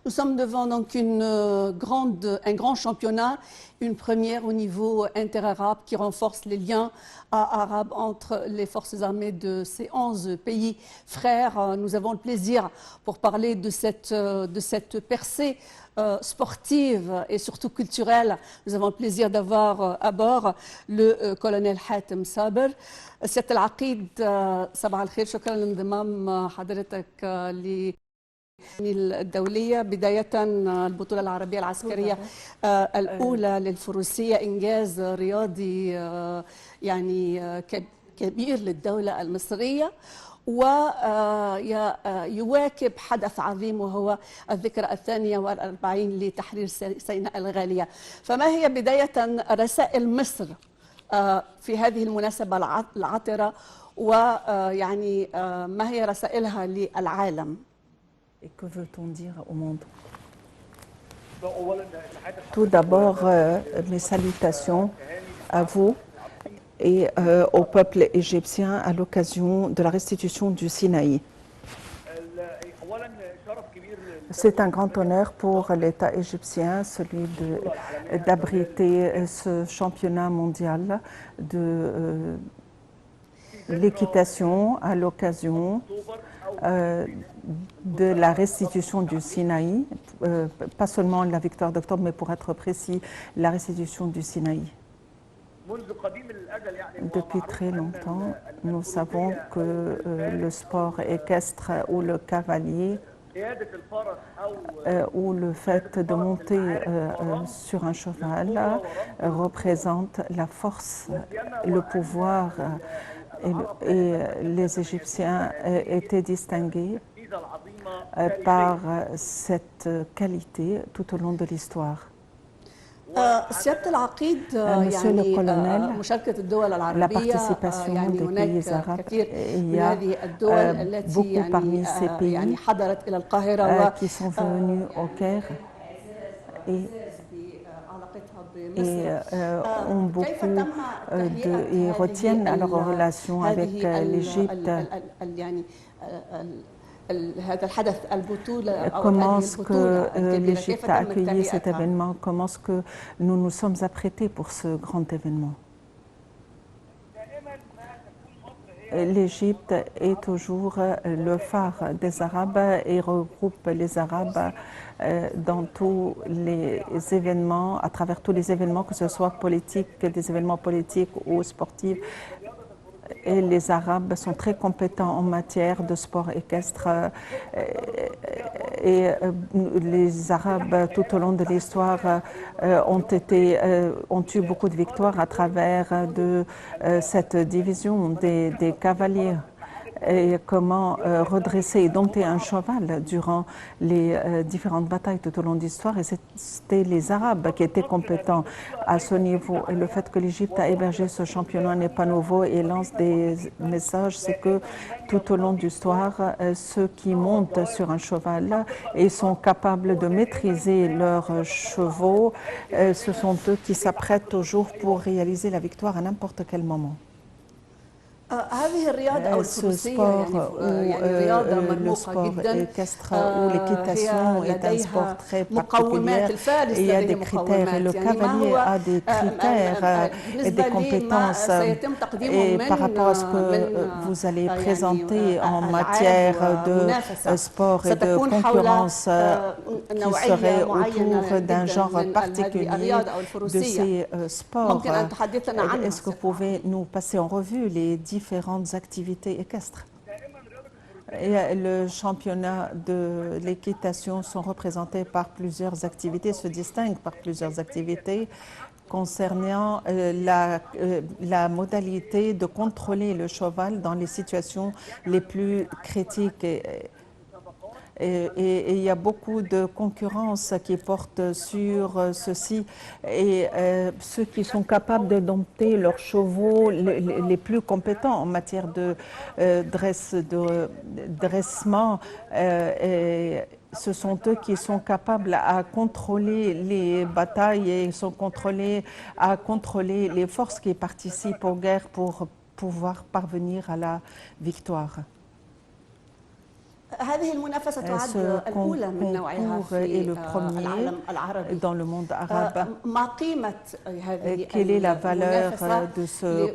Nous sommes devant donc un grand championnat, une première au niveau interarabe qui renforce les liens arabes entre les forces armées de ces 11 pays frères. Nous avons le plaisir, pour parler de cette percée sportive et surtout culturelle, nous avons le plaisir d'avoir à bord le colonel Hatem Saber. سيادة العقيد صباح الخير، شكرا لانضمام حضرتك الدولية. بداية البطولة العربية العسكرية الأولى للفروسية إنجاز رياضي يعني كبير للدولة المصرية، ويواكب حدث عظيم وهو الذكرى 42 لتحرير سيناء الغالية. فما هي بداية رسائل مصر في هذه المناسبة العطرة، ويعني ما هي رسائلها للعالم؟ Et que veut-on dire au monde? Tout d'abord, mes salutations à vous et au peuple égyptien à l'occasion de la restitution du Sinaï. C'est un grand honneur pour l'État égyptien, celui d'abriter ce championnat mondial de l'équitation à l'occasion de la restitution du Sinaï, pas seulement la victoire d'octobre, mais pour être précis, la restitution du Sinaï. Depuis très longtemps, nous savons que le sport équestre ou le cavalier ou le fait de monter sur un cheval représente la force, le pouvoir, et les Égyptiens étaient distingués par cette qualité tout au long de l'histoire. Monsieur le colonel, la participation des pays arabes, il y a beaucoup parmi ces pays qui sont venus au Caire et ont beaucoup et retiennent leur relation avec l'Égypte. Comment est-ce que l'Égypte a accueilli cet événement? Comment est-ce que nous nous sommes apprêtés pour ce grand événement? L'Égypte est toujours le phare des Arabes et regroupe les Arabes dans tous les événements, à travers tous les événements, que ce soit politiques, des événements politiques ou sportifs. Et les Arabes sont très compétents en matière de sport équestre. Et les Arabes, tout au long de l'histoire, ont eu beaucoup de victoires à travers cette division des cavaliers. Et comment redresser et dompter un cheval durant les différentes batailles tout au long de l'histoire. Et c'était les Arabes qui étaient compétents à ce niveau. Et le fait que l'Égypte a hébergé ce championnat n'est pas nouveau et lance des messages, c'est que tout au long de l'histoire, ceux qui montent sur un cheval et sont capables de maîtriser leurs chevaux, ce sont eux qui s'apprêtent toujours pour réaliser la victoire à n'importe quel moment. Ce sport le sport équestre ou l'équitation est un sport très particulier. Il y a des critères et le cavalier a des critères et des compétences. Et par rapport à ce que vous allez présenter en matière de sport et de concurrence qui serait autour d'un genre particulier de ces sports, est-ce que vous pouvez nous passer en revue les différentes activités équestres? Et le championnat de l'équitation sont représentés par plusieurs activités, se distinguent par plusieurs activités concernant la modalité de contrôler le cheval dans les situations les plus critiques. Et il y a beaucoup de concurrence qui porte sur ceci et ceux qui sont capables de dompter leurs chevaux les plus compétents en matière de dressement, et ce sont eux qui sont capables à contrôler les batailles et sont à contrôler les forces qui participent aux guerres pour pouvoir parvenir à la victoire. Ce concours est le premier dans le monde arabe. Quelle est la valeur de ce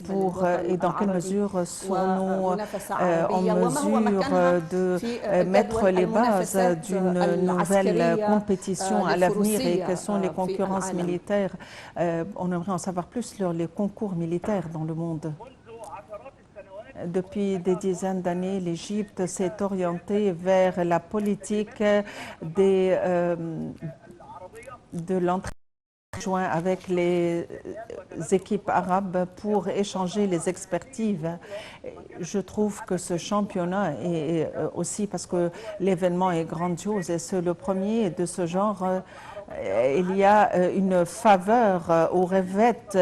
concours et dans quelle mesure serons-nous en mesure de mettre les bases d'une nouvelle compétition à l'avenir et quelles sont les concurrences militaires? On aimerait en savoir plus sur les concours militaires dans le monde. Depuis des dizaines d'années, l'Égypte s'est orientée vers la politique de l'entraide joint avec les équipes arabes pour échanger les expertises. Je trouve que ce championnat est aussi parce que l'événement est grandiose et c'est le premier de ce genre. Il y a une faveur aux revêtes,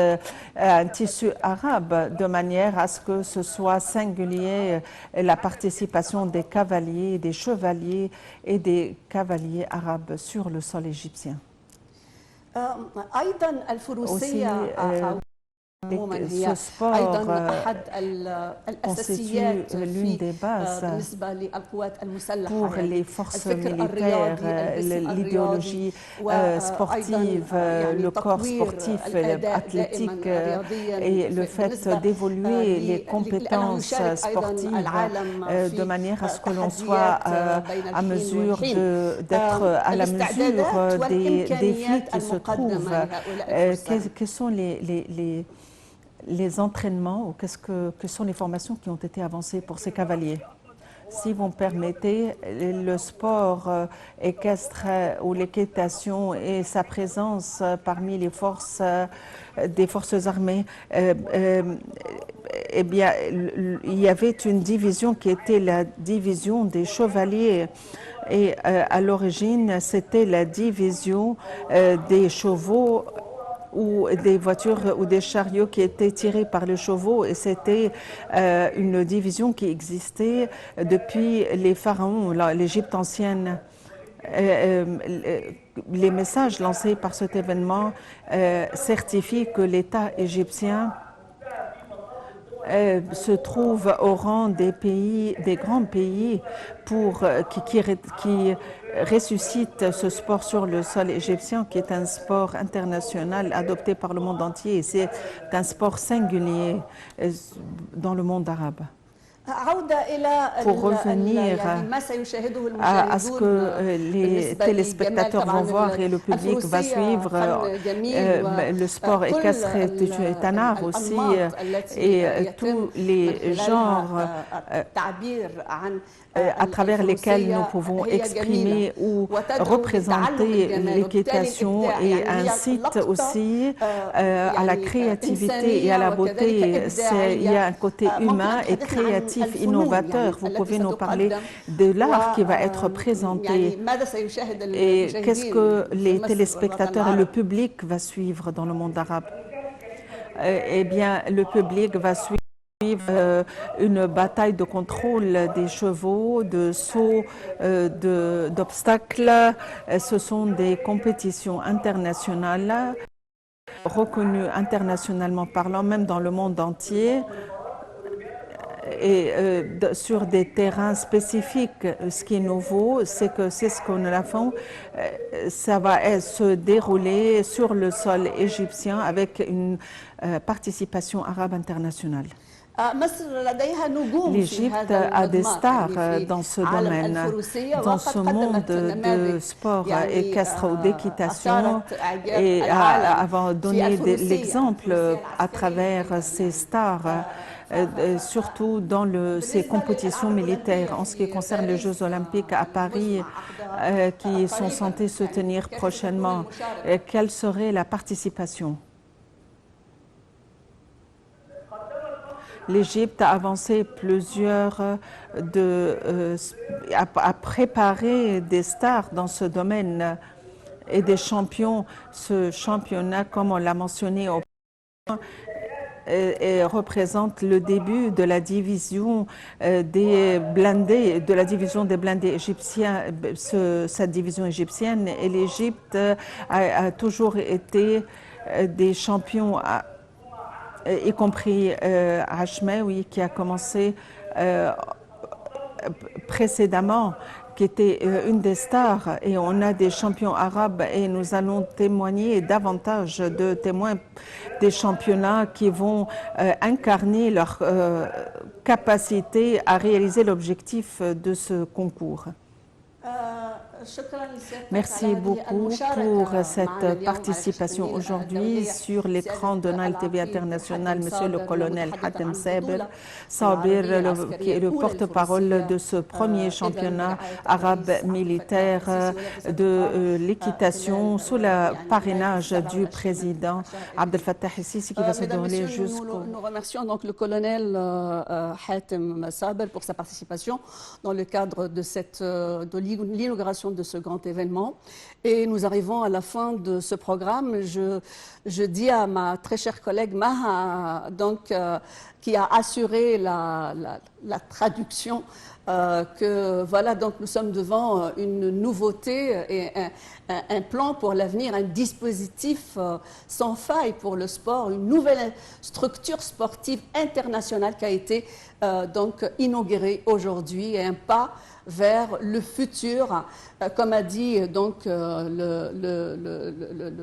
un tissu arabe, de manière à ce que ce soit singulier la participation des cavaliers, des chevaliers et des cavaliers arabes sur le sol égyptien. Aussi, ce sport constitue l'une des bases pour les forces militaires, l'idéologie sportive, le corps sportif, athlétique et le fait d'évoluer les compétences sportives de manière à ce que l'on soit à mesure d'être à la mesure des défis qui se trouvent. Quels sont les entraînements ou quelles sont les formations qui ont été avancées pour ces cavaliers? Si vous me permettez, le sport équestre ou l'équitation et sa présence parmi les forces des forces armées, eh bien, il y avait une division qui était la division des chevaliers. Et à l'origine, c'était la division des chevaux ou des voitures ou des chariots qui étaient tirés par les chevaux, et c'était une division qui existait depuis les pharaons, l'Égypte ancienne. Les messages lancés par cet événement certifient que l'État égyptien se trouve au rang des pays, des grands pays qui ressuscite ce sport sur le sol égyptien, qui est un sport international adopté par le monde entier. C'est un sport singulier dans le monde arabe. Pour revenir à ce que les téléspectateurs vont voir et le public va suivre, le sport équestre est un art aussi, et tous les genres à travers lesquels nous pouvons exprimer ou représenter l'équitation, et incite aussi à la créativité et à la beauté. Il y a un côté humain et créatif innovateur. Vous pouvez nous parler de l'art qui va être présenté et qu'est-ce que les téléspectateurs et le public va suivre dans le monde arabe? Eh bien, le public va suivre une bataille de contrôle des chevaux, de sauts, d'obstacles. Ce sont des compétitions internationales reconnues internationalement parlant, même dans le monde entier, et sur des terrains spécifiques. Ce qui est nouveau, c'est que c'est ce qu'on a fait. Ça va se dérouler sur le sol égyptien avec une participation arabe internationale. L'Égypte a des stars dans ce domaine, dans ce monde de sport équestre ou d'équitation, et a donné l'exemple à travers ces stars, surtout dans ces compétitions militaires. En ce qui concerne les Jeux olympiques à Paris, qui sont censés se tenir prochainement, quelle serait la participation? L'Égypte a avancé a préparé des stars dans ce domaine et des champions. Ce championnat, comme on l'a mentionné auparavant, représente le début de la division des blindés, égyptiens, cette division égyptienne. Et l'Égypte a toujours été des champions, y compris Hachmet, oui, qui a commencé précédemment, qui était une des stars, et on a des champions arabes et nous allons témoigner davantage de témoins des championnats qui vont incarner leur capacité à réaliser l'objectif de ce concours. Merci beaucoup pour cette participation aujourd'hui sur l'écran de Nile TV International. Monsieur le colonel Hatem Sabir, qui est le porte-parole de ce premier championnat arabe militaire de l'équitation sous le parrainage du président Abdel Fattah el-Sisi qui va se dérouler jusqu'au... Nous remercions donc le colonel Hatem Sabir pour sa participation dans le cadre de l'inauguration de ce grand événement. Et nous arrivons à la fin de ce programme. Je dis à ma très chère collègue Maha, donc, qui a assuré la traduction, que voilà, donc nous sommes devant une nouveauté et un plan pour l'avenir, un dispositif sans faille pour le sport, une nouvelle structure sportive internationale qui a été donc inaugurée aujourd'hui, et un pas vers le futur, comme a dit donc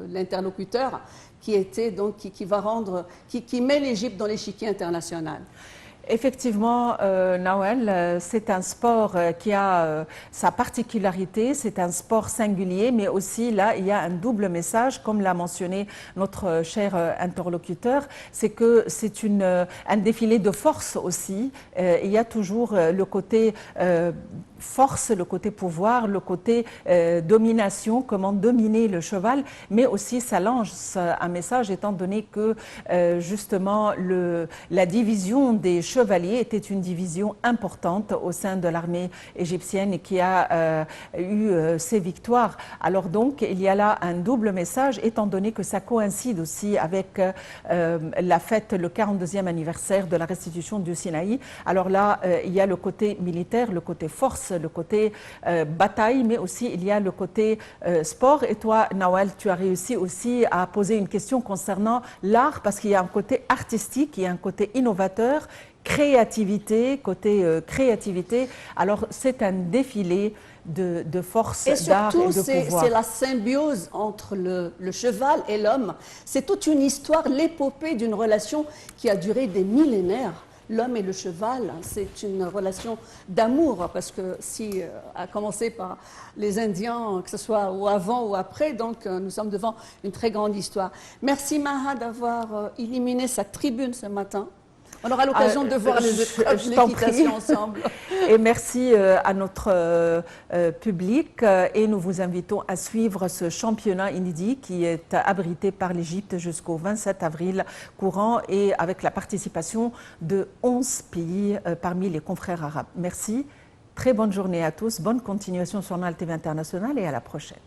l'interlocuteur, qui met l'Égypte dans l'échiquier international. Effectivement, Nawel, c'est un sport qui a sa particularité, c'est un sport singulier, mais aussi là, il y a un double message, comme l'a mentionné notre cher interlocuteur, c'est que c'est un défilé de force aussi. Il y a toujours le côté force, le côté pouvoir, le côté domination, comment dominer le cheval, mais aussi ça lance un message étant donné que justement la division des chevaliers était une division importante au sein de l'armée égyptienne et qui a eu ses victoires. Alors donc il y a là un double message étant donné que ça coïncide aussi avec la fête, le 42e anniversaire de la restitution du Sinaï. Alors là il y a le côté militaire, le côté force, le côté bataille, mais aussi il y a le côté sport. Et toi, Nawel, tu as réussi aussi à poser une question concernant l'art, parce qu'il y a un côté artistique, il y a un côté innovateur, créativité, créativité. Alors c'est un défilé de force, d'art et de pouvoir. Et surtout, c'est la symbiose entre le cheval et l'homme. C'est toute une histoire, l'épopée d'une relation qui a duré des millénaires. L'homme et le cheval, c'est une relation d'amour, parce que à commencer par les Indiens, que ce soit ou avant ou après, donc nous sommes devant une très grande histoire. Merci Maha d'avoir illuminé sa tribune ce matin. On aura l'occasion de voir les épreuves de l'équitation ensemble. Et merci à notre public, et nous vous invitons à suivre ce championnat inédit qui est abrité par l'Égypte jusqu'au 27 avril courant, et avec la participation de 11 pays parmi les confrères arabes. Merci, très bonne journée à tous, bonne continuation sur Nile TV International et à la prochaine.